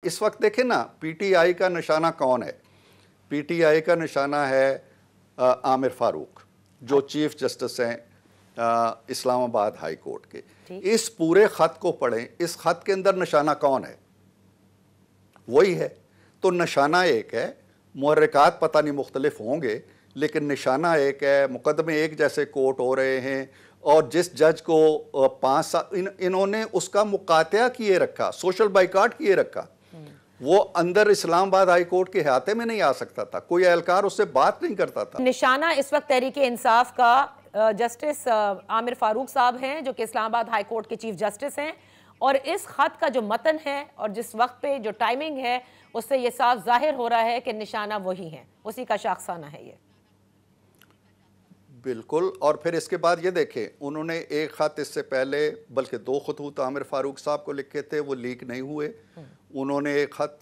इस वक्त देखें ना, पीटीआई का निशाना कौन है? पीटीआई का निशाना है आमिर फारूक, जो चीफ जस्टिस हैं इस्लामाबाद हाई कोर्ट के। इस पूरे ख़त को पढ़ें, इस ख़त के अंदर निशाना कौन है? वही है। तो निशाना एक है, मुहर्रिकात पता नहीं मुख्तलिफ होंगे, लेकिन निशाना एक है, मुकदमे एक जैसे कोर्ट हो रहे हैं। और जिस जज को 5 साल इन्होंने उसका मुकातिया किए रखा, सोशल बाइकाट किए रखा, वो अंदर इस्लामाबाद हाई कोर्ट के अहाते में नहीं आ सकता था, कोई एहलकार उससे बात नहीं करता था। निशाना इस वक्त तहरीक इंसाफ का जस्टिस आमिर फारूक साहब हैं, जो कि इस्लामाबाद हाई कोर्ट के चीफ जस्टिस हैं। और इस खत का जो मतन है और जिस वक्त पे जो टाइमिंग है, उससे ये साफ जाहिर हो रहा है कि निशाना वही है, उसी का शाखसाना है ये। बिल्कुल। और फिर इसके बाद ये देखें, उन्होंने एक ख़त इससे पहले बल्कि 2 खतूत आमिर फारूक साहब को लिखे थे, वो लीक नहीं हुए। उन्होंने एक ख़त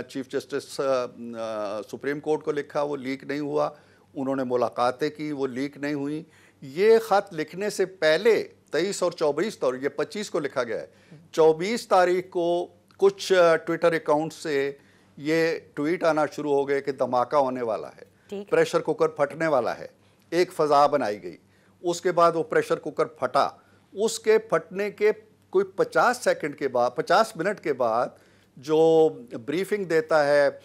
चीफ जस्टिस सुप्रीम कोर्ट को लिखा, वो लीक नहीं हुआ। उन्होंने मुलाकातें की, वो लीक नहीं हुई। ये ख़त लिखने से पहले 23 और 24 तारीख, ये 25 को लिखा गया है, 24 तारीख को कुछ ट्विटर अकाउंट से ये ट्वीट आना शुरू हो गए कि धमाका होने वाला है, प्रेशर कुकर फटने वाला है। एक फ़ज़ा बनाई गई, उसके बाद वो प्रेशर कुकर फटा। उसके फटने के कोई 50 सेकंड के बाद, 50 मिनट के बाद जो ब्रीफिंग देता है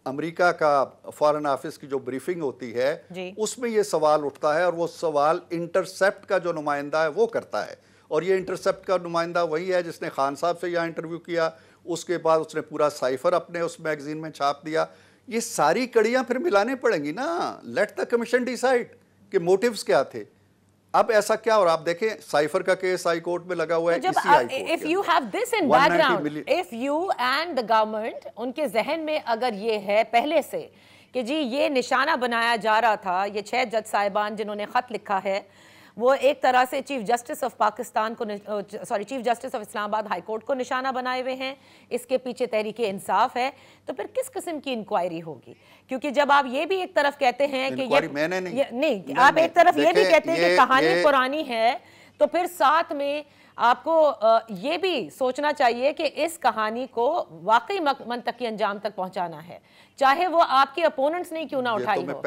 अमेरिका का फॉरेन ऑफिस की जो ब्रीफिंग होती है, उसमें ये सवाल उठता है। और वो सवाल इंटरसेप्ट का जो नुमाइंदा है वो करता है। और ये इंटरसेप्ट का नुमाइंदा वही है जिसने खान साहब से यहाँ इंटरव्यू किया, उसके बाद उसने पूरा साइफर अपने उस मैगजीन में छाप दिया। ये सारी कड़ियां फिर मिलाने पड़ेंगी ना। लेट द कमीशन डिसाइड कि मोटिव्स क्या थे। अब ऐसा क्या, और आप देखें साइफर का केस हाई कोर्ट में लगा हुआ है, इसी high court if you have this in background, if you and the government, उनके जहन में अगर ये है पहले से कि जी ये निशाना बनाया जा रहा था, ये 6 जज साहिबान जिन्होंने खत लिखा है वो एक तरह से चीफ जस्टिस ऑफ पाकिस्तान को, chief justice of Islamabad high court को निशाना बनाए हुए हैं, इसके पीछे तहरीक इंसाफ है, तो फिर किस किस्म की इंक्वायरी होगी? क्योंकि जब आप ये भी एक तरफ कहते हैं कि नहीं, आप एक तरफ ये भी कहते हैं कि कहानी पुरानी है, तो फिर साथ में आपको ये भी सोचना चाहिए कि इस कहानी को वाकई मंतकी अंजाम तक पहुंचाना है, चाहे वो आपके अपोनेंट्स नहीं क्यों ना उठाई हो।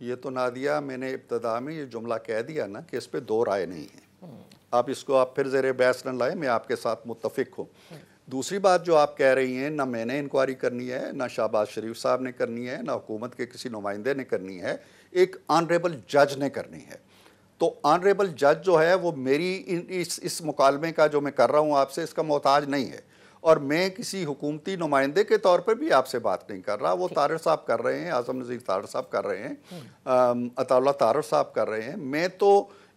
ये तो नादिया, मैंने इब्तदा में ये जुमला कह दिया ना कि इस पे 2 राय नहीं है। आप इसको आप फिर ज़ेरे बहस न लाए, मैं आपके साथ मुत्तफिक हूँ। दूसरी बात जो आप कह रही हैं, ना मैंने इंक्वायरी करनी है, ना शहबाज शरीफ साहब ने करनी है, ना हुकूमत के किसी नुमाइंदे ने करनी है, एक ऑनरेबल जज ने करनी है। तो ऑनरेबल जज जो है वो मेरी इस मुकालमे का जो मैं कर रहा हूँ आपसे, इसका मोहताज नहीं है। और मैं किसी हुकूमती नुमाइंदे के तौर पर भी आपसे बात नहीं कर रहा। वो तारिर साहब कर रहे हैं, आज़म नज़ीर तारिर साहब कर रहे हैं, अताउल्लाह तारिर साहब कर रहे हैं। मैं तो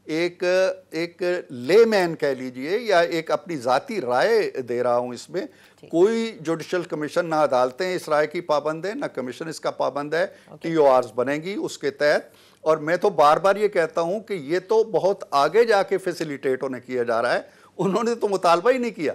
एक लेमैन कह लीजिए, या एक अपनी ज़ाती राय दे रहा हूँ इसमें। कोई जुडिशल कमीशन, ना अदालतें इस राय की पाबंद है, ना कमीशन इसका पाबंद है। TORs बनेगी उसके तहत। और मैं तो बार बार ये कहता हूँ कि ये तो बहुत आगे जाके फैसिलिटेट होने किया जा रहा है, उन्होंने तो मुतालबा ही नहीं किया।